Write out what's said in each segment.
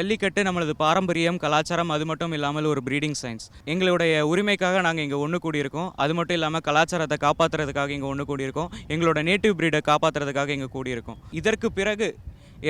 ஜல்லிக்கட்டு நம்மளது பாரம்பரியம், கலாச்சாரம் அது மட்டும் இல்லாமல் ஒரு ப்ரீடிங் சயின்ஸ். எங்களுடைய உரிமைக்காக நாங்கள் இங்கே ஒன்று கூடியிருக்கோம். அது மட்டும் இல்லாமல் கலாச்சாரத்தை காப்பாற்றுறதுக்காக இங்கே ஒன்று கூடியிருக்கோம். எங்களோட நேட்டிவ் ப்ரீடை காப்பாற்றுறதுக்காக இங்கே கூடியிருக்கோம். இதற்கு பிறகு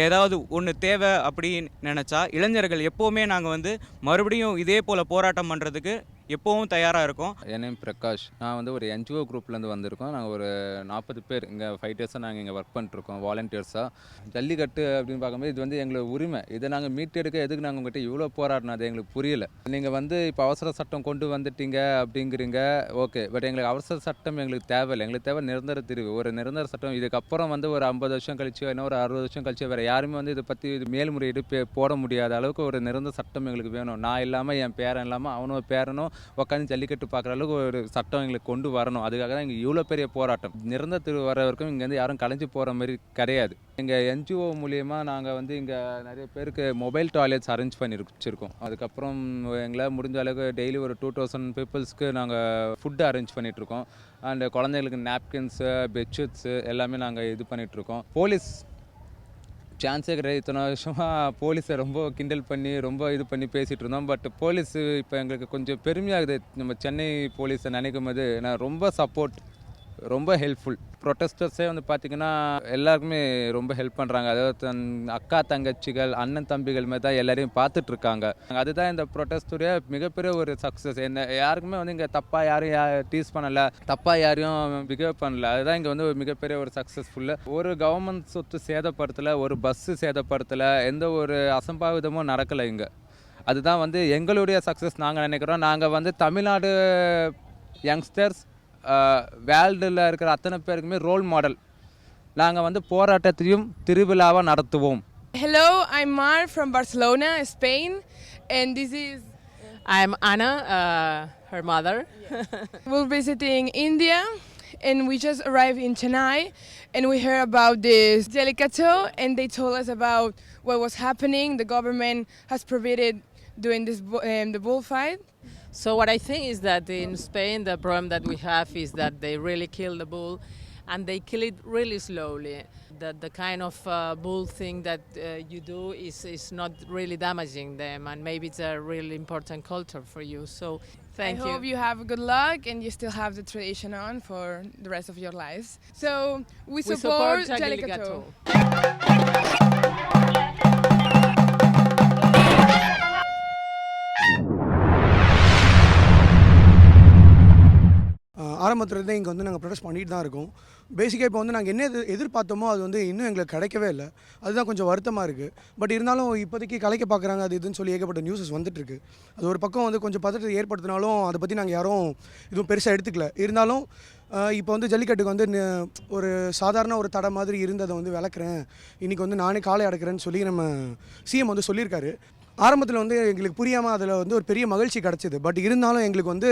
ஏதாவது ஒன்று தேவை அப்படின்னு நினச்சா இளைஞர்கள் எப்போவுமே நாங்கள் வந்து மறுபடியும் இதே போல் போராட்டம் பண்ணுறதுக்கு எப்போவும் தயாராக இருக்கோம். என் நேம் பிரகாஷ். நான் வந்து ஒரு என்ஜிஓ குரூப்லேருந்து வந்திருக்கோம். நாங்கள் ஒரு 40 பேர் இங்கே 5 டேஸாக நாங்கள் இங்கே ஒர்க் பண்ணிட்டுருக்கோம் வாலண்டியர்ஸாக. ஜல்லிக்கட்டு அப்படின்னு பார்க்கும்போது இது வந்து எங்களோட உரிமை. இதை நாங்கள் மீட்டெடுக்க எதுக்கு நாங்கள் உங்கள்கிட்ட இவ்வளோ போராடினோம் அது எங்களுக்கு புரியல. நீங்கள் வந்து இப்போ அவசர சட்டம் கொண்டு வந்துட்டீங்க அப்படிங்கிறீங்க, ஓகே. பட் எங்களுக்கு அவசர சட்டம் எங்களுக்கு தேவையில்லை. எங்களுக்கு தேவை நிரந்தர தீர்வு. ஒரு நிரந்தர சட்டம் இதுக்கப்புறம் வந்து ஒரு 50 வருஷம் கழிச்சு இன்னும் ஒரு 60 வருஷம் கழிச்சு வேறு யாருமே வந்து இதை பற்றி மேல்முறையீடு போட முடியாத அளவுக்கு ஒரு நிரந்தர சட்டம் எங்களுக்கு வேணும். நான் இல்லாமல் என் பேரன் இல்லாமல் அவனோட பேரனும் உட்காந்து ஜல்லிக்கட்டு பார்க்குற அளவுக்கு ஒரு சட்டம் எங்களுக்கு கொண்டு வரணும். அதுக்காக தான் இங்கே இவ்வளோ பெரிய போராட்டம். நிரந்தர தீர்வு வர வரைக்கும் இங்கேருந்து யாரும் கலைஞ்சு போகிற மாதிரி கிடையாது. எங்கள் என்ஜிஓ மூலியமாக நாங்கள் வந்து இங்கே நிறைய பேருக்கு மொபைல் டாய்லெட்ஸ் அரேஞ்ச் பண்ணி வச்சுருக்கோம். அதுக்கப்புறம் எங்களால் முடிஞ்ச அளவுக்கு டெய்லி ஒரு 2000 பீப்புள்ஸ்க்கு நாங்கள் ஃபுட்டு அரேஞ்ச் பண்ணிகிட்ருக்கோம். அண்ட் குழந்தைங்களுக்கு நாப்கின்ஸு, பெட்ஷீட்ஸு எல்லாமே நாங்கள் இது பண்ணிகிட்ருக்கோம். போலீஸ் சான்ஸே கிடையாது. இத்தனை வருஷமாக போலீஸை ரொம்ப கிண்டல் பண்ணி ரொம்ப இது பண்ணி பேசிகிட்டு இருந்தோம். பட் போலீஸு இப்போ எங்களுக்கு கொஞ்சம் பெருமையாகுது. நம்ம சென்னை போலீஸை நினைக்கும் போது நான் ரொம்ப சப்போர்ட், ரொம்ப ஹெல்ப்ஃபுல். ப்ரொட்டஸ்டர்ஸே வந்து பார்த்திங்கன்னா எல்லாருக்குமே ரொம்ப ஹெல்ப் பண்ணுறாங்க. அதாவது தன் அக்கா தங்கச்சிகள், அண்ணன் தம்பிகள் மாதிரி தான் எல்லாரையும் பார்த்துட்ருக்காங்க. அதுதான் இந்த ப்ரொட்டஸ்டுடைய மிகப்பெரிய ஒரு சக்ஸஸ். என்ன யாருக்குமே வந்து இங்கே தப்பாக யாரும் டீஸ் பண்ணலை, தப்பாக யாரையும் பிஹேவ் பண்ணல. அதுதான் இங்கே வந்து ஒரு மிகப்பெரிய ஒரு சக்ஸஸ்ஃபுல்லு. ஒரு கவர்மெண்ட் சொத்து சேதப்படுத்தலை, ஒரு பஸ்ஸு சேதப்படுத்தலை, எந்த ஒரு அசம்பாவிதமும் நடக்கலை இங்கே. அதுதான் வந்து எங்களுடைய சக்ஸஸ் நாங்கள் நினைக்கிறோம். நாங்கள் வந்து தமிழ்நாடு யங்ஸ்டர்ஸ் வேர்ல்டில் இருக்கிற அத்தனை பேருக்குமே ரோல் மாடல். நாங்கள் வந்து போராட்டத்தையும் திருவிழாவாக நடத்துவோம். Hello, I'm Mar from Barcelona, Spain, and this is... I'm Anna, her mother. We're visiting India, and we just arrived in Chennai, and we heard about this Jallikattu, and they told us about what was happening. The government has prohibited doing this the bullfight. So what I think is that in Spain the problem that we have is that they really kill the bull and they kill it really slowly. That the kind of bull thing that you do is not really damaging them, and maybe it's a really important culture for you. So thank you. I hope you have good luck and you still have the tradition on for the rest of your lives. So we support Jallikattu. ஆரம்பத்துலேருந்தே இங்கே வந்து நாங்கள் protest பண்ணிட்டு தான் இருக்கோம். பேசிக்காக இப்போ வந்து நாங்கள் என்ன எதிர்பார்த்தோமோ அது வந்து இன்னும் எங்களுக்கு கிடைக்கவே இல்லை. அதுதான் கொஞ்சம் வருத்தமாக இருக்குது. பட் இருந்தாலும் இப்போதைக்கு கலைக்க பார்க்குறாங்க அது இதுன்னு சொல்லி ஏகப்பட்ட நியூஸஸ் வந்துட்டுருக்கு. அது ஒரு பக்கம் வந்து கொஞ்சம் பதற்றத்தை ஏற்படுத்தினாலும் அதை பற்றி நாங்கள் யாரும் இதுவும் பெருசாக எடுத்துக்கல. இருந்தாலும் இப்போ வந்து ஜல்லிக்கட்டுக்கு வந்து ஒரு சாதாரண ஒரு தடை மாதிரி இருந்ததை வந்து விளக்குறேன், இன்றைக்கி வந்து நானே காலை அடக்கிறேன்னு சொல்லி நம்ம சிஎம் வந்து சொல்லியிருக்காரு. ஆரம்பத்தில் வந்து எங்களுக்கு புரியாமல் அதில் வந்து ஒரு பெரிய மகிழ்ச்சி கிடச்சிது. பட் இருந்தாலும் எங்களுக்கு வந்து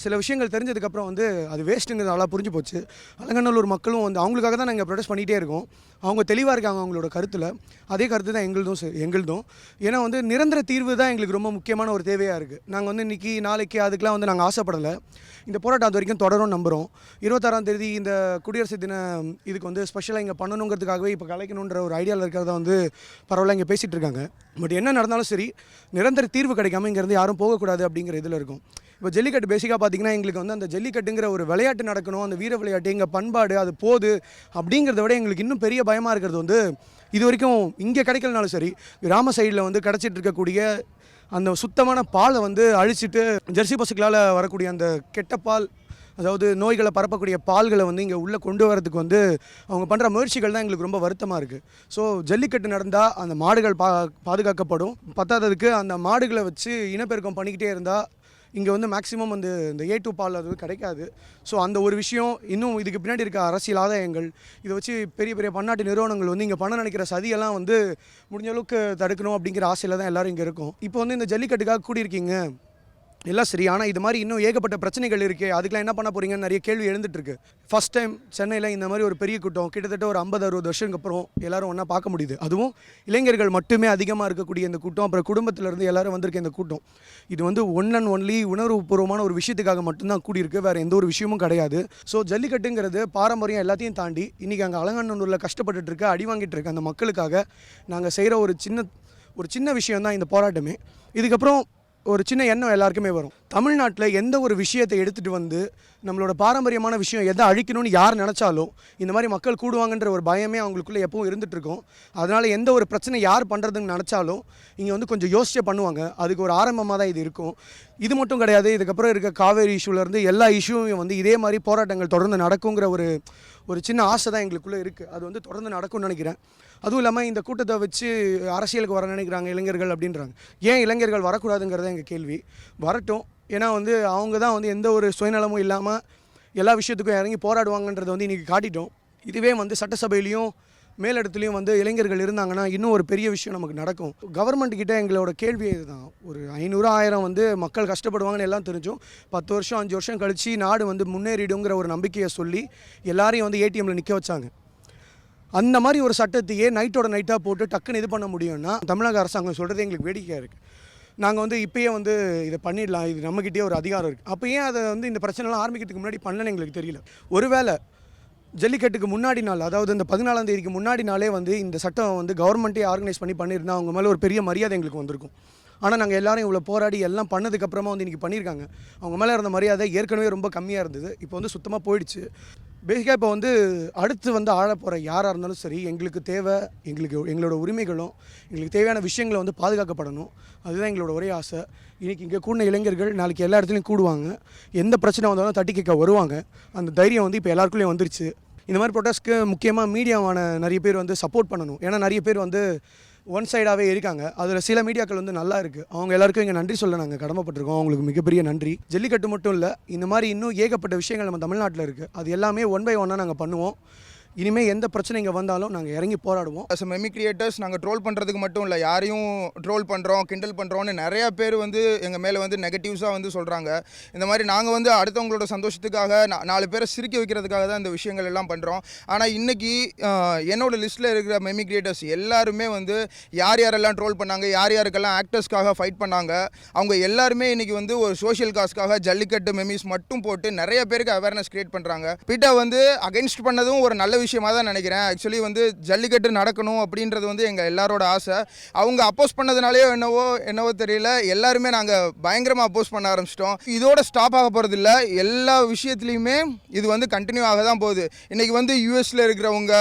சில விஷயங்கள் தெரிஞ்சதுக்கப்புறம் வந்து அது வேஸ்ட்டுங்கிறது நல்லா புரிஞ்சு போச்சு. அலங்காநல்லூர் மக்களும் வந்து அவங்களுக்காக தான் நாங்கள் ப்ரொடெஸ்ட் பண்ணிகிட்டே இருக்கோம். அவங்க தெளிவாக இருக்காங்க அவங்களோட கருத்தில். அதே கருத்து தான் எங்களுதும். ஏன்னா வந்து நிரந்தர தீர்வு தான் எங்களுக்கு ரொம்ப முக்கியமான ஒரு தேவையாக இருக்குது. நாங்கள் வந்து இன்றைக்கி நாளைக்கு அதுக்கெலாம் வந்து நாங்கள் ஆசைப்படலை. இந்த போராட்டம் அது வரைக்கும் தொடரும் நம்புகிறோம். 26ஆம் தேதி இந்த குடியரசு தின இதுக்கு வந்து ஸ்பெஷலாக இங்கே பண்ணணுங்கிறதுக்காகவே இப்போ கலைக்கணுன்ற ஒரு ஐடியாவில் இருக்கிறத வந்து பரவாயில்ல இங்கே பேசிகிட்டு இருக்காங்க. பட் என்ன நடந்தாலும் சரி நிரந்தர தீர்வு கிடைக்காம இங்கேருந்து யாரும் போகக்கூடாது அப்படிங்கிற இதில் இருக்கும். இப்போ ஜல்லிக்கட்டு பேசிக்காக பார்த்திங்கன்னா எங்களுக்கு வந்து அந்த ஜல்லிக்கட்டுங்கிற ஒரு விளையாட்டு நடக்கணும், அந்த வீர விளையாட்டு எங்கள் பண்பாடு அது போகுது அப்படிங்கிறத விட எங்களுக்கு இன்னும் பெரிய பயமாக இருக்கிறது வந்து இது வரைக்கும் இங்கே கிடைக்கலனாலும் சரி கிராம சைடில் வந்து கிடச்சிட்டு இருக்கக்கூடிய அந்த சுத்தமான பாலை வந்து அழிச்சிட்டு ஜெர்சி பசுக்களால் வரக்கூடிய அந்த கெட்ட பால், அதாவது நோய்களை பரப்பக்கூடிய பால்களை வந்து இங்கே உள்ளே கொண்டு வரதுக்கு வந்து அவங்க பண்ணுற முயற்சிகள் தான் எங்களுக்கு ரொம்ப வருத்தமாக இருக்குது. ஸோ ஜல்லிக்கட்டு நடந்தால் அந்த மாடுகள் பாதுகாக்கப்படும். பத்தாததுக்கு அந்த மாடுகளை வச்சு இனப்பெருக்கம் பண்ணிக்கிட்டே இருந்தால் இங்கே வந்து மேக்ஸிமம் வந்து இந்த A2 பால் அது கிடைக்காது. ஸோ அந்த ஒரு விஷயம் இன்னும் இதுக்கு பின்னாடி இருக்க அரசியல் ஆதாயங்கள் இதை வச்சு பெரிய பெரிய பன்னாட்டு நிறுவனங்கள் வந்து இங்கே பண்ண நினைக்கிற சதியெல்லாம் வந்து முடிஞ்ச அளவுக்கு தடுக்கணும் அப்படிங்கிற ஆசையில் தான் எல்லோரும் இங்கே இருக்கும். இப்போ வந்து இந்த ஜல்லிக்கட்டுக்காக கூடியிருக்கீங்க எல்லாம் சரி, ஆனால் இது மாதிரி இன்னும் ஏகப்பட்ட பிரச்சனைகள் இருக்குது, அதுக்கெலாம் என்ன பண்ண போகிறீங்கன்னு நிறைய கேள்வி எழுந்துட்டுருக்கு. ஃபஸ்ட் டைம் சென்னையில் இந்த மாதிரி ஒரு பெரிய கூட்டம் கிட்டத்தட்ட ஒரு 50-60 வருஷத்துக்கு அப்புறம் எல்லோரும் ஒன்றா பார்க்க முடியுது. அதுவும் இளைஞர்கள் மட்டுமே அதிகமாக இருக்கக்கூடிய இந்த கூட்டம், அப்புறம் குடும்பத்திலேருந்து எல்லோரும் வந்திருக்க இந்த கூட்டம், இது வந்து ஒன் அண்ட் ஒன்லி உணர்வுபூர்வமான ஒரு விஷயத்துக்காக மட்டும்தான் கூடியிருக்கு, வேறு எந்த ஒரு விஷயமும் கிடையாது. ஸோ ஜல்லிக்கட்டுங்கிறது பாரம்பரியம் எல்லாத்தையும் தாண்டி இன்றைக்கி அங்கே அலங்காநல்லூரில் கஷ்டப்பட்டுட்டு இருக்க அடி வாங்கிட்டு இருக்க அந்த மக்களுக்காக நாங்கள் செய்கிற ஒரு சின்ன ஒரு சின்ன விஷயம் தான் இந்த போராட்டமே. இதுக்கப்புறம் ஒரு சின்ன எண்ணம் எல்லாருக்குமே வரும். தமிழ்நாட்டில் எந்த ஒரு விஷயத்தை எடுத்துகிட்டு வந்து நம்மளோட பாரம்பரியமான விஷயம் எதை அழிக்கணும்னு யார் நினச்சாலும் இந்த மாதிரி மக்கள் கூடுவாங்கன்ற ஒரு பயமே அவங்களுக்குள்ளே எப்பவும் இருந்துகிட்ருக்கும். அதனால் எந்த ஒரு பிரச்சனை யார் பண்ணுறதுன்னு நினச்சாலும் இங்கே வந்து கொஞ்சம் யோசிச்சே பண்ணுவாங்க. அதுக்கு ஒரு ஆரம்பமாக தான் இது இருக்கும். இது மட்டும் கிடையாது, இதுக்கப்புறம் இருக்க காவேரி இஷ்யூலேருந்து எல்லா இஷ்யூவையும் வந்து இதே மாதிரி போராட்டங்கள் தொடர்ந்து நடக்குங்கிற ஒரு சின்ன ஆசை தான் எங்களுக்குள்ளே இருக்குது. அது வந்து தொடர்ந்து நடக்கும்னு நினைக்கிறேன். அதுவும் இல்லாமல் இந்த கூட்டத்தை வச்சு அரசியலுக்கு வர நினைக்கிறாங்க இளைஞர்கள் அப்படின்றாங்க. ஏன் இளைஞர்கள் வரக்கூடாதுங்கிறத எங்கள் கேள்வி. வரட்டும். ஏன்னா வந்து அவங்க தான் வந்து எந்த ஒரு சுயநலமும் இல்லாமல் எல்லா விஷயத்துக்கும் இறங்கி போராடுவாங்கன்றதை வந்து இன்றைக்கி காட்டிட்டோம். இதுவே வந்து சட்டசபையிலையும் மேலிடத்துலையும் வந்து இளைஞர்கள் இருந்தாங்கன்னா இன்னும் ஒரு பெரிய விஷயம் நமக்கு நடக்கும். கவர்மெண்ட்டுக்கிட்ட எங்களோட கேள்வி இதுதான். ஒரு 500 1000 வந்து மக்கள் கஷ்டப்படுவாங்கன்னு எல்லாம் தெரிஞ்சும் 10 வருஷம் 5 வருஷம் கழித்து நாடு வந்து முன்னேறிடுங்கிற ஒரு நம்பிக்கையை சொல்லி எல்லாரையும் வந்து ஏடிஎம்மில் நிற்க வச்சாங்க. அந்த மாதிரி ஒரு சட்டத்தையே நைட்டோட நைட்டாக போட்டு டக்குன்னு இது பண்ண முடியும்னா தமிழக அரசாங்கம் சொல்கிறது எங்களுக்கு வேடிக்கையாக இருக்குது. நாங்கள் வந்து இப்போயே வந்து இதை பண்ணிடலாம், இது நம்மக்கிட்டே ஒரு அதிகாரம் இருக்குது. அப்போ ஏன் அதை வந்து இந்த பிரச்சனைலாம் ஆரம்பிக்கிறதுக்கு முன்னாடி பண்ணலன்னு எங்களுக்கு தெரியல. ஒருவேளை ஜல்லிக்கட்டுக்கு முன்னாடி நாள், அதாவது இந்த 14ஆம் தேதிக்கு முன்னாடி நாளே வந்து இந்த சட்டம் வந்து கவர்மெண்ட்டே ஆர்கனைஸ் பண்ணியிருந்தால் அவங்க மேலே ஒரு பெரிய மரியாதை எங்களுக்கு வந்திருக்கும். ஆனால் நாங்கள் எல்லாரும் இவ்வளோ போராடி எல்லாம் பண்ணதுக்கப்புறமா வந்து இன்றைக்கி பண்ணியிருக்காங்க. அவங்க மேலே இருந்த மரியாதை ஏற்கனவே ரொம்ப கம்மியாக இருந்தது, இப்போ வந்து சுத்தமாக போயிடுச்சு. பேசிக்காக இப்போ வந்து அடுத்து வந்து ஆழ போகிற யாராக இருந்தாலும் சரி, எங்களுக்கு தேவை எங்களோட உரிமைகளும் எங்களுக்கு தேவையான விஷயங்களை வந்து பாதுகாக்கப்படணும். அதுதான் எங்களோட ஒரே ஆசை. இன்றைக்கி இங்கே கூடின இளைஞர்கள் நாளைக்கு எல்லா இடத்துலையும் கூடுவாங்க. எந்த பிரச்சனை வந்தாலும் தட்டி கேட்க வருவாங்க. அந்த தைரியம் வந்து இப்போ எல்லாருக்குள்ளேயும் வந்துருச்சு. இந்த மாதிரி ப்ரொட்டஸ்ட்க்கு முக்கியமாக மீடியாவான நிறைய பேர் வந்து சப்போர்ட் பண்ணணும். ஏன்னா நிறைய பேர் வந்து ஒன் சைடாகவே இருக்காங்க. அதில் சில மீடியாக்கள் வந்து நல்லா இருக்குது. அவங்க எல்லாருக்கும் இங்கே நன்றி சொல்ல நாங்கள் கடமைப்பட்டிருக்கோம். அவங்களுக்கு மிகப்பெரிய நன்றி. ஜல்லிக்கட்டு மட்டும் இல்லை, இந்த மாதிரி இன்னும் ஏகப்பட்ட விஷயங்கள் நம்ம தமிழ்நாட்டில் இருக்குது. அது எல்லாமே ஒன் பை ஒன்னாக நாங்கள் பண்ணுவோம். இனிமேல் எந்த பிரச்சனை இங்கே வந்தாலும் நாங்கள் இறங்கி போராடுவோம். அஸ் மெமி கிரியேட்டர்ஸ் நாங்கள் ட்ரோல் பண்ணுறதுக்கு மட்டும் இல்லை, யாரையும் ட்ரோல் பண்ணுறோம் கிண்டல் பண்ணுறோன்னு நிறையா பேர் வந்து எங்கள் மேலே வந்து நெகட்டிவ்ஸாக வந்து சொல்கிறாங்க. இந்த மாதிரி நாங்கள் வந்து அடுத்தவங்களோட சந்தோஷத்துக்காக 4 பேரை சிரிக்க வைக்கிறதுக்காக தான் இந்த விஷயங்கள் எல்லாம் பண்ணுறோம். ஆனால் இன்றைக்கி என்னோடய லிஸ்ட்டில் இருக்கிற மெமி கிரியேட்டர்ஸ் எல்லாருமே வந்து யாரெல்லாம் ட்ரோல் பண்ணாங்க, யாருக்கெல்லாம் ஆக்டர்ஸ்க்காக ஃபைட் பண்ணாங்க, அவங்க எல்லாருமே இன்றைக்கி வந்து ஒரு சோஷியல் காஸ்க்காக ஜல்லிக்கட்டு மெமிஸ் மட்டும் போட்டு நிறைய பேருக்கு அவேர்னஸ் க்ரியேட் பண்ணுறாங்க. பீட்டா வந்து அகைன்ஸ்ட் பண்ணதும் ஒரு நல்ல விஷயமாக தான் நினைக்கிறேன். ஆக்சுவலி வந்து ஜல்லிக்கட்டு நடக்கணும் அப்படின்றது வந்து எங்கள் எல்லாரோட ஆசை. அவங்க அப்போஸ் பண்ணதுனாலே என்னவோ தெரியல, எல்லாருமே நாங்கள் பயங்கரமாக அப்போஸ் பண்ண ஆரம்பிச்சிட்டோம். இதோட ஸ்டாப் ஆக போகிறது இல்லை, எல்லா விஷயத்துலையுமே இது வந்து கண்டினியூ ஆக தான் போகுது. இன்றைக்கி வந்து யூஎஸில் இருக்கிறவங்க,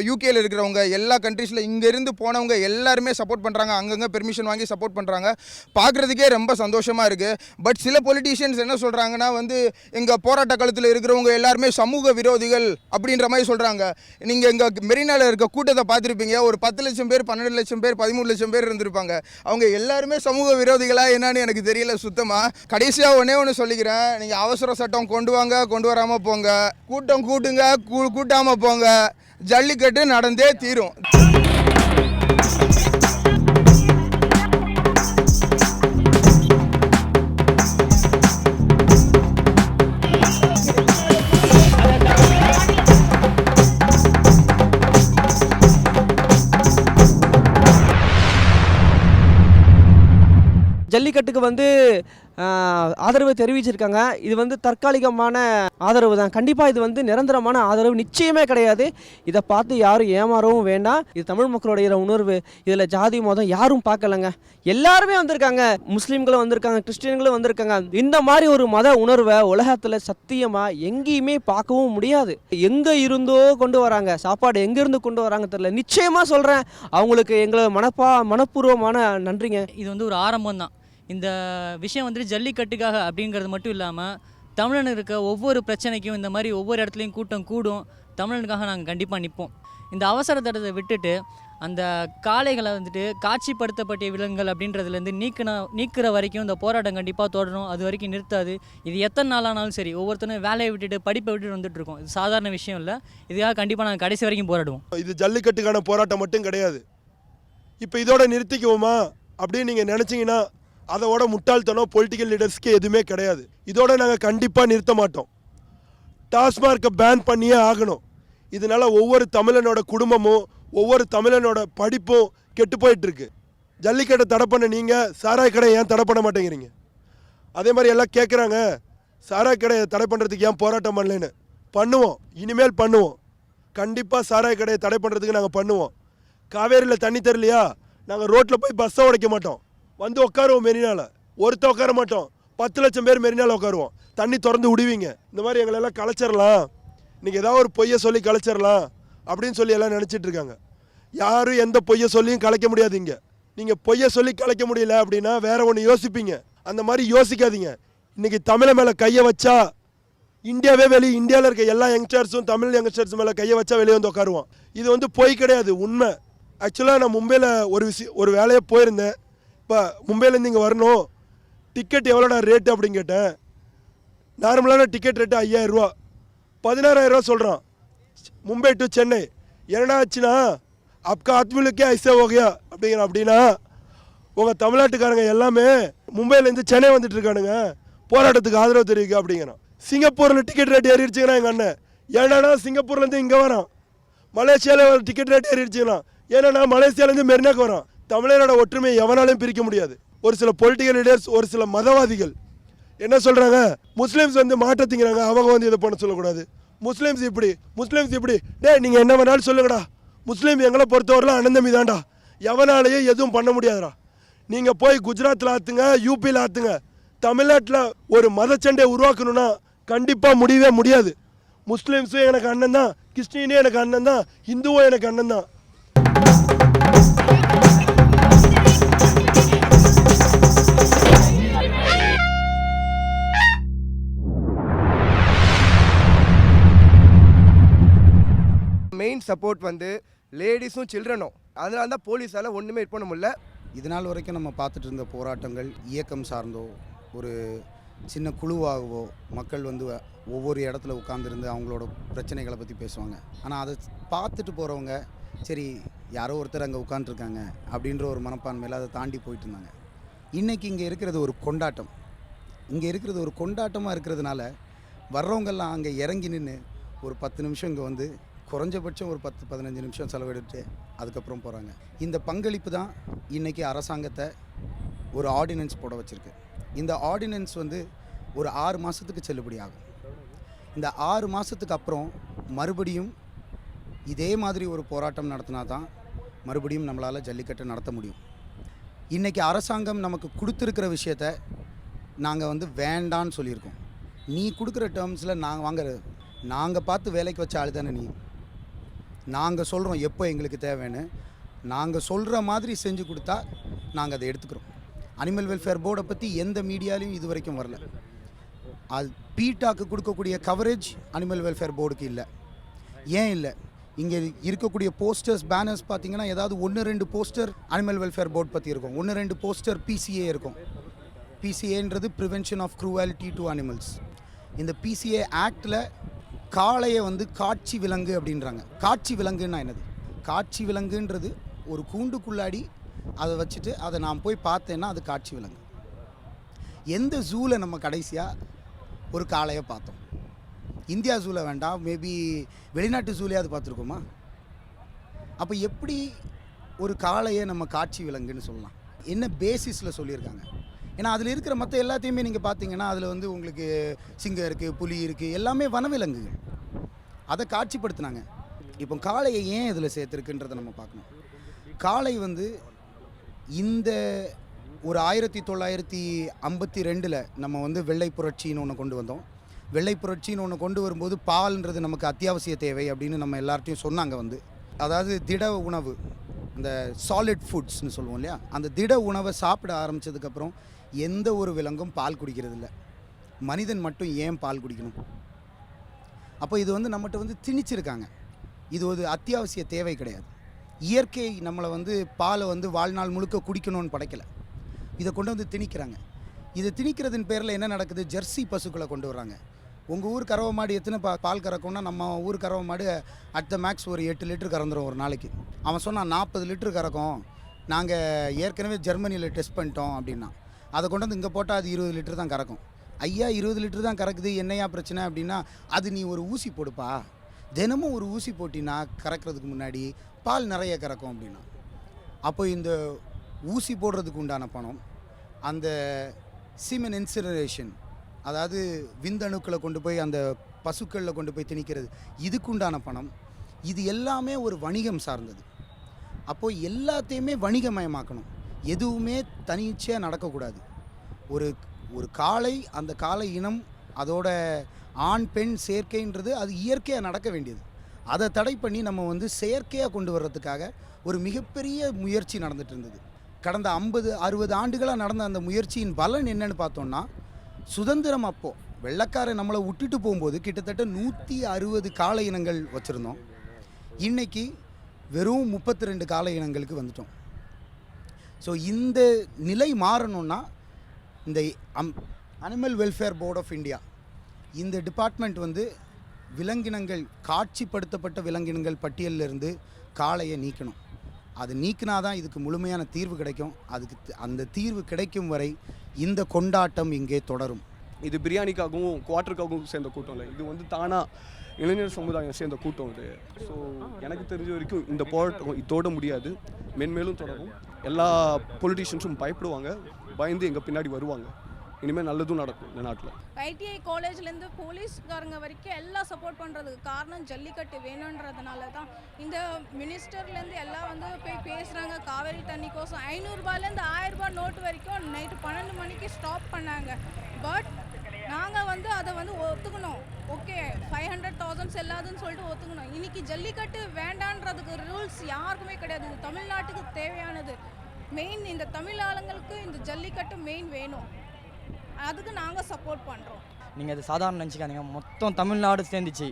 யூகேயில் இருக்கிறவங்க, எல்லா கண்ட்ரீஸில் இங்கேருந்து போனவங்க எல்லாருமே சப்போர்ட் பண்ணுறாங்க. அங்கங்கே பெர்மிஷன் வாங்கி சப்போர்ட் பண்ணுறாங்க. பார்க்குறதுக்கே ரொம்ப சந்தோஷமாக இருக்குது. பட் சில பொலிட்டீஷியன்ஸ் என்ன சொல்கிறாங்கன்னா வந்து எங்கள் போராட்ட காலத்தில் இருக்கிறவங்க எல்லாருமே சமூக விரோதிகள் அப்படின்ற மாதிரி சொல்கிறாங்க. நீங்கள் இங்கே மெரினாவில் இருக்க கூட்டத்தை பார்த்துருப்பீங்க. ஒரு 10 லட்சம் பேர், 12 லட்சம் பேர், 13 லட்சம் பேர் இருந்திருப்பாங்க. அவங்க எல்லாருமே சமூக விரோதிகளா என்னன்னு எனக்கு தெரியல சுத்தமாக. கடைசியாக ஒன்று சொல்லிக்கிறேன், நீங்கள் அவசர சட்டம் கொண்டு வாங்க, கொண்டு வராமல் போங்க, கூட்டம் கூட்டுங்க, கூட்டாமல் போங்க, ஜல்லிக்கட்டு நடந்தே தீரும். ஜல்லிக்கட்டுக்கு வந்து ஆதரவு தெரிவிச்சிருக்காங்க. இது வந்து தற்காலிகமான ஆதரவு தான். கண்டிப்பாக இது வந்து நிரந்தரமான ஆதரவு நிச்சயமே கிடையாது. இதை பார்த்து யாரும் ஏமாறவும் வேண்டாம். இது தமிழ் மக்களுடைய உணர்வு. இதில் ஜாதி மதம் யாரும் பார்க்கலங்க. எல்லாருமே வந்திருக்காங்க. முஸ்லீம்களும் வந்திருக்காங்க, கிறிஸ்டியன்களும் வந்திருக்காங்க. இந்த மாதிரி ஒரு மத உணர்வை உலகத்தில் சத்தியமாக எங்கேயுமே பார்க்கவும் முடியாது. எங்கே இருந்தோ கொண்டு வராங்க, சாப்பாடு எங்கேருந்து கொண்டு வராங்க தெரியல. நிச்சயமாக சொல்கிறேன், அவங்களுக்கு எங்களை மனப்பூர்வமான நன்றிங்க. இது வந்து ஒரு ஆரம்பம் தான். இந்த விஷயம் வந்துட்டு ஜல்லிக்கட்டுக்காக அப்படிங்கிறது மட்டும் இல்லாமல் தமிழனுக்கு இருக்க ஒவ்வொரு பிரச்சனைக்கும் இந்த மாதிரி ஒவ்வொரு இடத்துலையும் கூட்டம் கூடும். தமிழனுக்காக நாங்கள் கண்டிப்பாக நிற்போம். இந்த அவசர தடத்தை விட்டுட்டு அந்த காளைகளை வந்துட்டு காட்சிப்படுத்தப்பட்ட விலங்குகள் அப்படின்றதுலேருந்து நீக்கிற வரைக்கும் இந்த போராட்டம் கண்டிப்பாக தொடரும். அது வரைக்கும் நிறுத்தாது. இது எத்தனை நாளானாலும் சரி, ஒவ்வொருத்தரும் வேலையை விட்டுட்டு படிப்பை விட்டுட்டு வந்துட்டுருக்கோம். இது சாதாரண விஷயம் இல்லை. இதுக்காக கண்டிப்பாக நாங்கள் கடைசி வரைக்கும் போராடுவோம். இது ஜல்லிக்கட்டுக்கான போராட்டம் மட்டும் கிடையாது. இப்போ இதோட நிறுத்திக்குவோமா அப்படின்னு நீங்கள் நினச்சிங்கன்னா அதோட முட்டாள்தனம் பொலிட்டிக்கல் லீடர்ஸ்க்கு எதுவுமே கிடையாது. இதோட நாங்கள் கண்டிப்பாக நிறுத்த மாட்டோம். டாஸ்மார்க்கை பேன் பண்ணியே ஆகணும். இதனால் ஒவ்வொரு தமிழனோட குடும்பமும் ஒவ்வொரு தமிழனோட படிப்பும் கெட்டு போயிட்டுருக்கு. ஜல்லிக்கட்டை தடை பண்ண நீங்கள் சாராய கடை ஏன் தடை பண்ண மாட்டேங்கிறீங்க? அதே மாதிரி எல்லாம் கேட்குறாங்க, சாராய கடையை தடை பண்ணுறதுக்கு ஏன் போராட்டம் பண்ணலன்னு. பண்ணுவோம், இனிமேல் பண்ணுவோம். கண்டிப்பாக சாராய கடையை தடை பண்ணுறதுக்கு நாங்கள் பண்ணுவோம். காவேரியில் தண்ணி தரலையா, நாங்கள் ரோட்டில் போய் பஸ்ஸை உடைக்க மாட்டோம், வந்து உட்காருவோம் மெரினாவில். ஒருத்தர் உட்கார மாட்டோம், 10 லட்சம் பேர் மெரினாவில் உட்காருவோம். தண்ணி திறந்து விடுவீங்க. இந்த மாதிரி எங்களெல்லாம் கலைச்சிடலாம், இன்றைக்கி ஏதாவது ஒரு பொய்யை சொல்லி கலைச்சிடலாம் அப்படின்னு சொல்லி எல்லாம் நினச்சிட்டு இருக்காங்க. யாரும் எந்த பொய்யை சொல்லியும் கலைக்க முடியாது. இங்கே நீங்கள் பொய்யை சொல்லி கலைக்க முடியல அப்படின்னா வேற ஒன்று யோசிப்பீங்க. அந்த மாதிரி யோசிக்காதீங்க. இன்றைக்கி தமிழை மேலே கையை வச்சா இந்தியாவே இந்தியாவில் இருக்க எல்லா யங்ஸ்டர்ஸும் தமிழ் யங்ஸ்டர்ஸ் மேலே கையை வச்சா வெளியே வந்து உட்காருவோம். இது வந்து பொய் கிடையாது, உண்மை. ஆக்சுவலாக நான் மும்பையில் ஒரு வேலையை போயிருந்தேன். இப்போ மும்பையிலேருந்து இங்கே வரணும், டிக்கெட் எவ்வளோடா ரேட்டு அப்படின்னு கேட்டேன். நார்மலான டிக்கெட் ரேட்டு 5000 ரூபா, 16000 ரூபா சொல்கிறான் மும்பை டு சென்னை. என்னடா ஆச்சுன்னா அப்கா ஆத்மிலுக்கே ஐசே ஓகேயா அப்படிங்கிறான். அப்படின்னா உங்கள் தமிழ்நாட்டுக்காரங்க எல்லாமே மும்பையிலேருந்து சென்னை வந்துட்டு இருக்கானுங்க, போராட்டத்துக்கு ஆதரவு தெரிவிக்க அப்படிங்கிறான். சிங்கப்பூரில் டிக்கெட் ரேட் ஏறிடுச்சுங்கன்னா எங்கள் அண்ணன், ஏன்னா சிங்கப்பூர்லேருந்து இங்கே வரான். மலேசியாவில் டிக்கெட் ரேட் ஏறிடுச்சுங்கன்னா ஏன்னா மலேசியாவிலேருந்து மெரினாக்கு வரான். தமிழரோட ஒற்றுமையை எவனாலையும் பிரிக்க முடியாது. ஒரு சில பொலிட்டிக்கல் லீடர்ஸ், ஒரு சில மதவாதிகள் என்ன சொல்கிறாங்க, முஸ்லீம்ஸ் வந்து மாற்றத்திங்கிறாங்க, அவங்க வந்து இதை பண்ண சொல்லக்கூடாது. முஸ்லீம்ஸ் இப்படி நீங்கள் என்ன வேணாலும் சொல்லுங்கடா, முஸ்லீம் எங்களை பொறுத்தவரைலாம் அனந்தமி தான்டா, எவனாலேயும் எதுவும் பண்ண முடியாதுடா. நீங்கள் போய் குஜராத்தில் ஆற்றுங்க, யூபியில் ஆற்றுங்க, தமிழ்நாட்டில் ஒரு மதச்சண்டை உருவாக்கணும்னா கண்டிப்பாக முடியவே முடியாது. முஸ்லீம்ஸும் எனக்கு அண்ணன் தான், கிறிஸ்டினும் எனக்கு அண்ணன் தான், ஹிந்துவும் எனக்கு அண்ணன் தான். மெயின் சப்போர்ட் வந்து லேடிஸும் சில்ட்ரனும். அதனால தான் போலீஸால் ஒன்றுமே இது பண்ண முடியல. இதனால் வரைக்கும் நம்ம பார்த்துட்டு இருந்த போராட்டங்கள் இயக்கம் சார்ந்தோ ஒரு சின்ன குழுவாகவோ மக்கள் வந்து ஒவ்வொரு இடத்துல உட்காந்துருந்து அவங்களோட பிரச்சனைகளை பற்றி பேசுவாங்க. ஆனால் அதை பார்த்துட்டு போகிறவங்க சரி யாரோ ஒருத்தர் அங்கே உட்காந்துருக்காங்க அப்படின்ற ஒரு மனப்பான்மையில் அதை தாண்டி போயிட்டு இருந்தாங்க. இன்றைக்கி இங்கே இருக்கிறது ஒரு கொண்டாட்டம். இங்கே இருக்கிறது ஒரு கொண்டாட்டமாக இருக்கிறதுனால வர்றவங்கெல்லாம் அங்கே இறங்கி நின்று ஒரு 10 நிமிஷம் இங்கே வந்து குறைஞ்சபட்சம் ஒரு 10-15 நிமிஷம் செலவெடுத்து அதுக்கப்புறம் போகிறாங்க. இந்த பங்களிப்பு தான் இன்றைக்கி அரசாங்கத்தை ஒரு ஆர்டினன்ஸ் போட வச்சுருக்கு. இந்த ஆர்டினன்ஸ் வந்து ஒரு 6 மாதத்துக்கு செல்லுபடி ஆகும். இந்த 6 மாதத்துக்கு அப்புறம் மறுபடியும் இதே மாதிரி ஒரு போராட்டம் நடத்தினா தான் மறுபடியும் நம்மளால் ஜல்லிக்கட்டு நடத்த முடியும். இன்றைக்கி அரசாங்கம் நமக்கு கொடுத்துருக்கிற விஷயத்த நாங்கள் வந்து வேண்டான்னு சொல்லியிருக்கோம். நீ கொடுக்குற டேர்ம்ஸில் நாங்கள் பார்த்து வேலைக்கு வச்ச ஆள் தானே நீ. நாங்கள் சொல்கிறோம் எப்போ எங்களுக்கு தேவைன்னு, நாங்கள் சொல்கிற மாதிரி செஞ்சு கொடுத்தா நாங்கள் அதை எடுத்துக்கிறோம். அனிமல் வெல்ஃபேர் போர்டை பற்றி எந்த மீடியாலையும் இது வரைக்கும் வரல. அது பீட்டாக்கு கொடுக்கக்கூடிய கவரேஜ் அனிமல் வெல்ஃபேர் போர்டுக்கு இல்லை. ஏன் இல்லை? இங்கே இருக்கக்கூடிய போஸ்டர்ஸ், பேனர்ஸ் பார்த்திங்கன்னா ஏதாவது 1-2 போஸ்டர் அனிமல் வெல்ஃபேர் போர்டு பற்றி இருக்கும், 1-2 போஸ்டர் பிசிஏ இருக்கும். பிசிஏன்றது prevention of cruelty to animals. இந்த பிசிஏ ஆக்டில் காளையை வந்து காட்சி விலங்கு அப்படின்றாங்க. காட்சி விலங்குன்னா என்னது? காட்சி விலங்குன்றது ஒரு கூண்டுக்குள்ளாடி அதை வச்சுட்டு அதை நான் போய் பார்த்தேன்னா அது காட்சி விலங்கு. எந்த ஜூவில் நம்ம கடைசியாக ஒரு காளையை பார்த்தோம்? இந்தியா ஜூவில் வேண்டாம், மேபி வெளிநாட்டு ஜூலையாவது பார்த்துருக்கோமா? அப்போ எப்படி ஒரு காளையை நம்ம காட்சி விலங்குன்னு சொல்லலாம்? என்ன பேசிஸில் சொல்லியிருக்காங்க? ஏன்னா அதில் இருக்கிற மற்ற எல்லாத்தையுமே நீங்கள் பார்த்தீங்கன்னா அதில் வந்து உங்களுக்கு சிங்கம் இருக்குது, புலி இருக்குது, எல்லாமே வனவிலங்குகள். அதை காட்சிப்படுத்தினாங்க. இப்போ காளையை ஏன் இதில் சேர்த்துருக்குன்றதை நம்ம பார்க்கணும். காளை வந்து இந்த ஒரு 1952 நம்ம வந்து வெள்ளை புரட்சின்னு ஒன்று கொண்டு வந்தோம். வெள்ளை புரட்சின்னு ஒன்று கொண்டு வரும்போது பால்ன்றது நமக்கு அத்தியாவசிய தேவை அப்படின்னு நம்ம எல்லார்ட்டையும் சொன்னாங்க. வந்து அதாவது திட உணவு, இந்த சாலிட் ஃபுட்ஸ்னு சொல்லுவோம் இல்லையா, அந்த திட உணவை சாப்பிட ஆரம்பித்ததுக்கப்புறம் எந்த ஒரு விலங்கும் பால் குடிக்கிறது இல்லை. மனிதன் மட்டும் ஏன் பால் குடிக்கணும்? அப்போ இது வந்து நம்மகிட்ட வந்து திணிச்சிருக்காங்க. இது ஒரு அத்தியாவசிய தேவை கிடையாது. இயற்கை நம்மளை வந்து பாலை வந்து வாழ்நாள் முழுக்க குடிக்கணும்னு படைக்கலை. இதை கொண்டு வந்து திணிக்கிறாங்க. இதை திணிக்கிறதின் பேரில் என்ன நடக்குது? ஜெர்சி பசுக்களை கொண்டு வர்றாங்க. உங்கள் ஊர் கறவை மாடு எத்தனை பால் கறக்கும்னா நம்ம ஊர் கறவை மாடு அட் த மேக்ஸ் ஒரு 8 லிட்டர் கறந்துடும் ஒரு நாளைக்கு. அவன் சொன்னான் 40 லிட்டர் கறக்கும், நாங்கள் ஏற்கனவே ஜெர்மனியில் டெஸ்ட் பண்ணிட்டோம் அப்படின்னா. அதை கொண்டு வந்து இங்கே போட்டால் அது 20 லிட்டர் தான் கறக்கும். ஐயா 20 லிட்டர் தான் கறக்குது, என்னையா பிரச்சனை அப்படின்னா, அது நீ ஒரு ஊசி போடுப்பா, தினமும் ஒரு ஊசி போட்டினா கறக்கிறதுக்கு முன்னாடி பால் நிறைய கறக்கும் அப்படின்னா. அப்போ இந்த ஊசி போடுறதுக்கு உண்டான பணம், அந்த சீமன் இன்சினரேஷன், அதாவது விந்தணுக்களை கொண்டு போய் அந்த பசுக்களில் கொண்டு போய் திணிக்கிறது, இதுக்குண்டான பணம், இது எல்லாமே ஒரு வணிகம் சார்ந்தது. அப்போது எல்லாத்தையுமே வணிகமயமாக்கணும். எதுவுமே தனிச்சையாக நடக்கக்கூடாது. ஒரு ஒரு காளை, அந்த காளை இனம், அதோட ஆண் பெண் சேர்க்கைன்றது அது இயற்கையாக நடக்க வேண்டியது. அதை தடை பண்ணி நம்ம வந்து செயற்கையாக கொண்டு வர்றதுக்காக ஒரு மிகப்பெரிய முயற்சி நடந்துட்டு இருந்தது. கடந்த 50-60 ஆண்டுகளாக நடந்த அந்த முயற்சியின் பலன் என்னன்னு பார்த்தோம்னா, சுதந்திரம் அப்போது வெள்ளைக்காரன் நம்மளை விட்டுட்டு போகும்போது கிட்டத்தட்ட 160 காளை இனங்கள் வச்சுருந்தோம். இன்றைக்கி வெறும் 32 காளை இனங்களுக்கு வந்துட்டோம். ஸோ இந்த நிலை மாறணும்னா இந்த animal welfare board of India, இந்த டிபார்ட்மெண்ட் வந்து விலங்கினங்கள், காட்சிப்படுத்தப்பட்ட விலங்கினங்கள் பட்டியலிருந்து காளையை நீக்கணும். அது நீக்கினாதான் இதுக்கு முழுமையான தீர்வு கிடைக்கும். அந்த தீர்வு கிடைக்கும் வரை இந்த கொண்டாட்டம் இங்கே தொடரும். இது பிரியாணிக்காகவும் குவார்ட்டருக்காகவும் சேர்ந்த கூட்டம் இல்லை, இது வந்து தானாக இளைஞர் சமுதாயம் சேர்ந்த கூட்டம் இது. ஸோ எனக்கு தெரிஞ்ச வரைக்கும் இந்த போராட்டம் இதோட முடியாது, மென்மேலும் தொடரும். எல்லா பொலிட்டீஷியன்ஸும் பயப்படுவாங்க, பயந்து எங்கள் பின்னாடி வருவாங்க. இனிமேல் நல்லதும் நடக்கும் இந்த நாட்டில். ஐடிஐ காலேஜ்லேருந்து போலீஸ்காரங்க வரைக்கும் எல்லாம் சப்போர்ட் பண்ணுறதுக்கு காரணம் ஜல்லிக்கட்டு வேணுன்றதுனால தான். இந்த மினிஸ்டர்லேருந்து எல்லாம் வந்து போய் பேசுகிறாங்க காவேரி தண்ணி கோசம். 500 ரூபாயிலேருந்து 1000 ரூபாய் நோட்டு வரைக்கும் நைட்டு 12 மணிக்கு ஸ்டாப் பண்ணாங்க. பட் நாங்கள் வந்து அதை வந்து ஒத்துக்கணும். ஓகே 500,000 செல்லாதுன்னு சொல்லிட்டு ஒத்துக்கணும். இன்றைக்கி ஜல்லிக்கட்டு வேண்டான்றதுக்கு ரூல்ஸ் யாருக்குமே கிடையாது. இது தமிழ்நாட்டுக்கு தேவையானது. மெயின் இந்த தமிழ் ஆளுங்களுக்கு இந்த ஜல்லிக்கட்டு மெயின் வேணும். அதுக்கு நாங்கள் சப்போர்ட் பண்ணுறோம். நீங்கள் அது சாதாரண நினச்சிக்காதீங்க, மொத்தம் தமிழ்நாடு சேர்ந்துச்சு.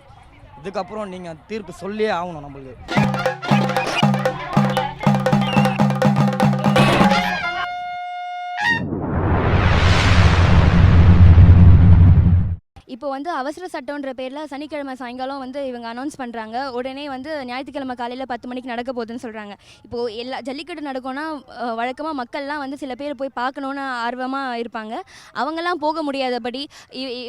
இதுக்கப்புறம் நீங்கள் தீர்ப்பு சொல்லியே ஆகணும் நம்மளுக்கு. இப்போ வந்து அவசர சட்டம்ன்ற பேரில் சனிக்கிழமை சாயங்காலம் வந்து இவங்க அனௌன்ஸ் பண்ணுறாங்க. உடனே வந்து ஞாயிற்றுக்கிழமை காலையில் 10 மணிக்கு நடக்க போகுதுன்னு சொல்கிறாங்க. இப்போது எல்லா ஜல்லிக்கட்டு நடக்கும்னா வழக்கமாக மக்கள்லாம் வந்து சில பேர் போய் பார்க்கணுன்னு ஆர்வமாக இருப்பாங்க. அவங்கெல்லாம் போக முடியாதபடி,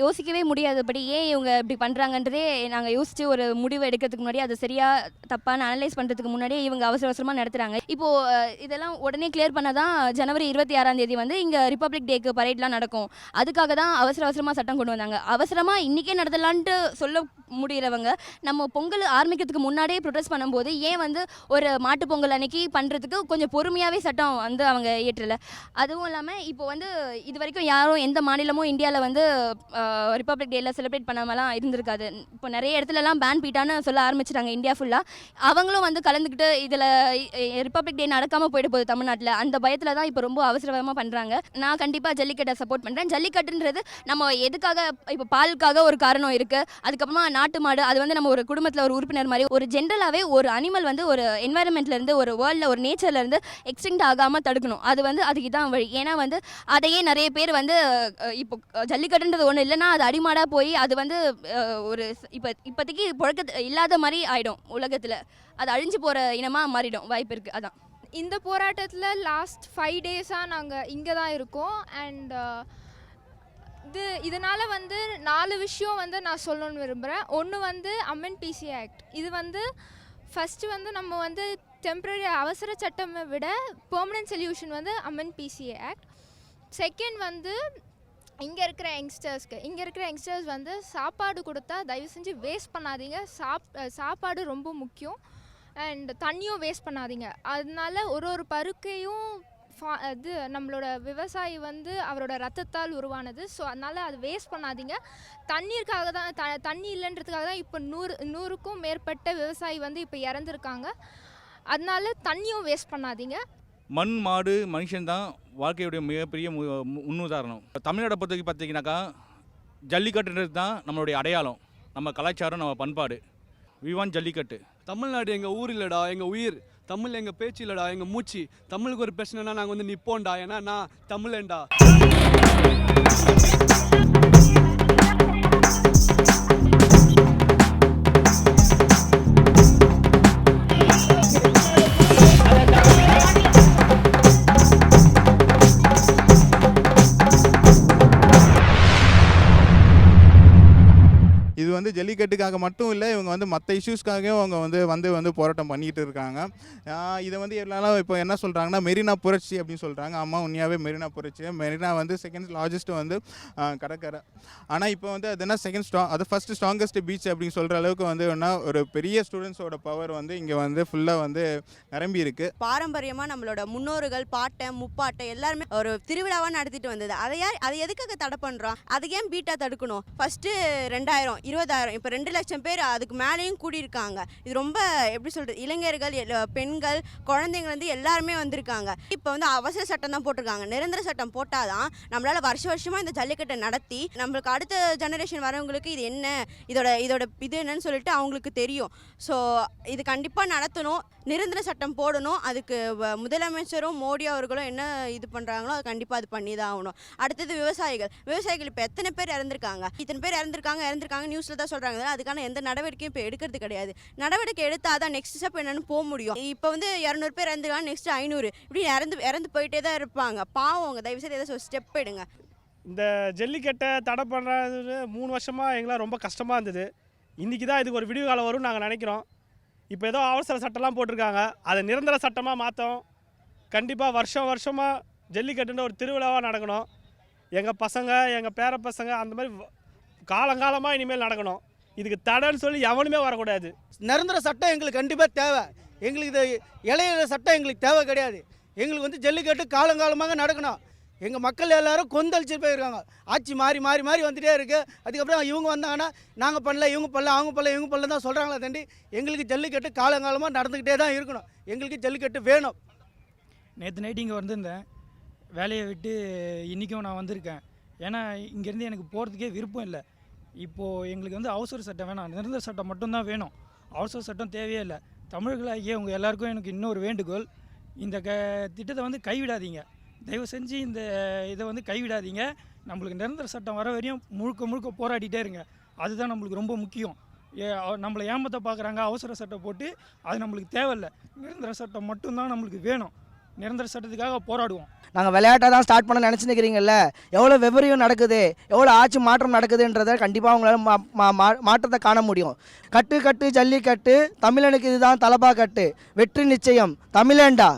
யோசிக்கவே முடியாதபடி ஏன் இவங்க இப்படி பண்ணுறாங்கன்றதே நாங்கள் யோசித்து ஒரு முடிவு எடுக்கிறதுக்கு முன்னாடி, அது சரியாக தப்பான அனலைஸ் பண்ணுறதுக்கு முன்னாடியே இவங்க அவசரமாக நடத்துகிறாங்க. இப்போது இதெல்லாம் உடனே கிளியர் பண்ண தான் ஜனவரி 26 வந்து இங்கே ரிப்பப்ளிக் டேக்கு பரேட்லாம் நடக்கும். அதுக்காக தான் அவசரமாக சட்டம் கொண்டு வந்தாங்க. அவசரமாக இன்றைக்கே நடத்தலான்ட்டு சொல்ல முடிகிறவங்க நம்ம பொங்கல் ஆரம்பிக்கிறதுக்கு முன்னாடியே ப்ரொடெஸ்ட் பண்ணும்போது ஏன் வந்து ஒரு மாட்டு பொங்கல் அன்னைக்கு பண்ணுறதுக்கு கொஞ்சம் பொறுமையாகவே சட்டம் வந்து அவங்க ஏற்றலை. அதுவும் இல்லாமல் இப்போ வந்து இது வரைக்கும் யாரும் எந்த மாநிலமும் இந்தியாவில் வந்து ரிப்பப்ளிக் டேயில் செலிப்ரேட் பண்ணாமலாம் இருந்திருக்காது. இப்போ நிறைய இடத்துலலாம் பேன் பீட்டான்னு சொல்ல ஆரம்பிச்சிட்டாங்க இந்தியா ஃபுல்லாக. அவங்களும் வந்து கலந்துக்கிட்டு இதில் ரிப்பப்ளிக் டே நடக்காமல் போயிட்டு போகுது தமிழ்நாட்டில். அந்த பயத்தில் தான் இப்போ ரொம்ப அவசரமாக பண்ணுறாங்க. நான் கண்டிப்பாக ஜல்லிக்கட்டை சப்போர்ட் பண்ணுறேன். ஜல்லிக்கட்டுன்றது நம்ம எதுக்காக, இப்போ பாலுக்காக ஒரு காரணம் இருக்குது, அதுக்கப்புறமா நாட்டு மாடு, அது வந்து நம்ம ஒரு குடும்பத்தில் ஒரு உறுப்பினர் மாதிரி. ஒரு ஜென்ரலாகவே ஒரு அனிமல் வந்து ஒரு என்வாயர்மெண்ட்லேருந்து, ஒரு வேர்ல்டில், ஒரு நேச்சர்லேருந்து எக்ஸ்டிங்க்ட் ஆகாமல் தடுக்கணும். அது வந்து அதுக்கு தான் வழி. ஏன்னா வந்து அதையே நிறைய பேர் வந்து இப்போ ஜல்லிக்கட்டுன்றது ஒன்று இல்லைன்னா அது அடிமாடாக போய் அது வந்து ஒரு இப்போதைக்கு புழக்க இல்லாத மாதிரி ஆகிடும். உலகத்தில் அது அழிஞ்சு போகிற இனமாக மாறிடும் வாய்ப்பு இருக்குது. அதான் இந்த போராட்டத்தில் லாஸ்ட் 5 டேஸாக நாங்கள் இங்கே தான் இருக்கோம். அண்ட் இதனால் வந்து 4 விஷயம் வந்து நான் சொல்லணும்னு விரும்புகிறேன். ஒன்று வந்து அமெண்ட்மெண்ட் ஆக்ட். இது வந்து ஃபஸ்ட்டு வந்து நம்ம வந்து டெம்பரரி அவசர சட்டமை விட பெர்மனன்ட் சொல்யூஷன் வந்து அமெண்ட்மெண்ட் ஆக்ட். செகண்ட் வந்து இங்கே இருக்கிற யங்ஸ்டர்ஸ் வந்து சாப்பாடு கொடுத்தா தயவு செஞ்சு வேஸ்ட் பண்ணாதீங்க. சாப்பாடு ரொம்ப முக்கியம். அண்ட் தண்ணியும் வேஸ்ட் பண்ணாதீங்க. அதனால ஒரு பருக்கையும் அது நம்மளோட விவசாயி வந்து அவரோட ரத்தத்தால் உருவானது. ஸோ அதனால் அது வேஸ்ட் பண்ணாதீங்க. தண்ணீருக்காக தான் தண்ணி இல்லைன்றதுக்காக தான் இப்போ 100க்கும் மேற்பட்ட விவசாயி வந்து இப்போ இறந்துருக்காங்க. அதனால தண்ணியும் வேஸ்ட் பண்ணாதீங்க. மண், மாடு, மனுஷன் தான் வாழ்க்கையுடைய மிகப்பெரிய முன்னுதாரணம். தமிழ்நாட்டை பொறுத்தவரைக்கும் பார்த்தீங்கன்னாக்கா ஜல்லிக்கட்டுன்றது தான் நம்மளுடைய அடையாளம், நம்ம கலாச்சாரம், நம்ம பண்பாடு. We want jallikattu. தமிழ்நாடு எங்கள் ஊர் இல்லைடா, எங்கள் உயிர். தமிழ் எங்கள் பேச்சு இல்லைடா, எங்கள் மூச்சு. தமிழுக்கு ஒரு பிரச்சனைனா நாங்கள் வந்து நிற்போம்டா, ஏன்னா நான் தமிழேண்டா. இது வந்து ஜல்லிக்கட்டுக்காக மட்டும் இல்லை, இவங்க வந்து மற்ற இஷ்யூஸ்க்காகவும் அவங்க வந்து போராட்டம் பண்ணிக்கிட்டு இருக்காங்க. இதை வந்து எல்லாரும் இப்போ என்ன சொல்கிறாங்கன்னா மெரினா புரட்சி அப்படின்னு சொல்கிறாங்க. ஆமாம், உண்மையாகவே மெரினா புரட்சி. மெரினா வந்து செகண்ட் லார்ஜஸ்ட் வந்து கடற்கரை. ஆனால் இப்போ வந்து அது என்ன அது ஃபஸ்ட்டு ஸ்ட்ராங்கஸ்ட் பீச் அப்படின்னு சொல்கிற அளவுக்கு வந்து என்ன ஒரு பெரிய ஸ்டூடெண்ட்ஸோட பவர் வந்து இங்கே வந்து ஃபுல்லாக வந்து நிரம்பி இருக்கு. பாரம்பரியமாக நம்மளோட முன்னோர்கள் பாட்டை முப்பாட்டை எல்லாருமே ஒரு திருவிழாவாக நடத்திட்டு வந்தது. அதை எதுக்காக தடை பண்ணுறோம்? அது ஏன் பீட்டாக தடுக்கணும்? ஃபஸ்ட்டு 2000 20,000 இப்போ 2 லட்சம் பேர் அதுக்கு மேலேயும் கூடியிருக்காங்க. இது ரொம்ப எப்படி சொல்கிறது, இளைஞர்கள் பெண்கள் குழந்தைங்க எல்லாருமே வந்திருக்காங்க. இப்போ வந்து அவசர சட்டம் தான் போட்டிருக்காங்க. நிரந்தர சட்டம் போட்டால் தான் நம்மளால் வருஷமாக இந்த ஜல்லிக்கட்டை நடத்தி நம்மளுக்கு அடுத்த ஜெனரேஷன் வரவங்களுக்கு இது என்ன, இதோட இது என்னன்னு சொல்லிட்டு அவங்களுக்கு தெரியும். ஸோ இது கண்டிப்பாக நடத்தணும், நிரந்தர சட்டம் போடணும். அதுக்கு முதலமைச்சரும் மோடி அவர்களும் என்ன இது பண்ணுறாங்களோ அது கண்டிப்பாக அது பண்ணி தான் ஆகணும். அடுத்தது விவசாயிகள் இப்போ எத்தனை பேர் இறந்துருக்காங்க, இத்தனை பேர் இறந்துருக்காங்க நியூஸில் தான் சொல்கிறாங்க. அதுக்கான எந்த நடவடிக்கையும் இப்போ எடுக்கிறது கிடையாது. நடவடிக்கை எடுத்தால் தான் நெக்ஸ்ட் ஸ்டெப் என்னென்னு போக முடியும். இப்போ வந்து 200 பேர் இறந்துருக்காங்க, நெக்ஸ்ட் 500 இப்படி இறந்து போயிட்டே தான் இருப்பாங்க. பாவங்க, தயவுசெய்து ஏதாச்சும் ஒரு ஸ்டெப் எடுங்க. இந்த ஜல்லிக்கட்டை தடை பண்ணுறது 3 வருஷமாக எங்களாம் ரொம்ப கஷ்டமாக இருந்தது. இன்றைக்கி தான் இதுக்கு ஒரு விடிவு காலம் வரும்னு நாங்கள் நினைக்கிறோம். இப்போ ஏதோ அவசர சட்டம்லாம் போட்டிருக்காங்க, அதை நிரந்தர சட்டமாக மாற்றோம். கண்டிப்பாக வருஷமாக ஜல்லிக்கட்டுன்ற ஒரு திருவிழாவாக நடக்கணும். எங்கள் பசங்க எங்கள் பேர பசங்க அந்த மாதிரி காலங்காலமாக இனிமேல் நடக்கணும். இதுக்கு தடைன்னு சொல்லி எவனுமே வரக்கூடாது. நிரந்தர சட்டம் எங்களுக்கு கண்டிப்பாக தேவை. எங்களுக்கு இது இளைய சட்டம் எங்களுக்கு தேவை கிடையாது. எங்களுக்கு வந்து ஜல்லிக்கட்டு காலங்காலமாக நடக்கணும். எங்கள் மக்கள் எல்லாரும் கொந்தளிச்சு போயிருக்காங்க. ஆட்சி மாறி வந்துகிட்டே இருக்குது. அதுக்கப்புறம் இவங்க வந்தாங்கன்னா நாங்கள் பண்ணல, இவங்க பண்ணல, அவங்க பண்ணல, இவங்க பண்ணல தான் சொல்கிறாங்களே தாண்டி எங்களுக்கு ஜல்லிக்கட்டு காலங்காலமாக நடந்துக்கிட்டே தான் இருக்கணும். எங்களுக்கு ஜல்லிக்கட்டு வேணும். நேற்று நைட்டு இங்கே வந்திருந்தேன், வேலையை விட்டு இன்றைக்கும் நான் வந்திருக்கேன். ஏன்னா இங்கேருந்து எனக்கு போகிறதுக்கே விருப்பம் இல்லை. இப்போது எங்களுக்கு வந்து அவசர சட்டம் வேணாம், நிரந்தர சட்டம் மட்டும்தான் வேணும். அவசர சட்டம் தேவையே இல்லை. தமிழர்களாகிய உங்கள் எல்லாருக்கும் எனக்கு இன்னொரு வேண்டுகோள், இந்த திட்டத்தை வந்து கைவிடாதீங்க. தயவு செஞ்சு இந்த இதை வந்து கைவிடாதீங்க. நம்மளுக்கு நிரந்தர சட்டம் வர வரையும் முழுக்க போராடிட்டே இருங்க. அதுதான் நம்மளுக்கு ரொம்ப முக்கியம். நம்மளை ஏமாற்ற பார்க்குறாங்க, அவசர சட்டம் போட்டு அது நம்மளுக்கு தேவையில்லை. நிரந்தர சட்டம் மட்டும்தான் நம்மளுக்கு வேணும். நிரந்தர சட்டத்துக்காக போராடுவோம். நாங்கள் விளையாட்டாக தான் ஸ்டார்ட் பண்ண நினச்சிருக்கிறீங்கல்ல, எவ்வளோ விவரியம் நடக்குது, எவ்வளோ ஆட்சி மாற்றம் நடக்குதுன்றதை கண்டிப்பாக அவங்களால மாற்றத்தை காண முடியும். கட்டு ஜல்லிக்கட்டு, தமிழனுக்கு இதுதான் தலபா கட்டு, வெற்றி நிச்சயம், தமிழேண்டா.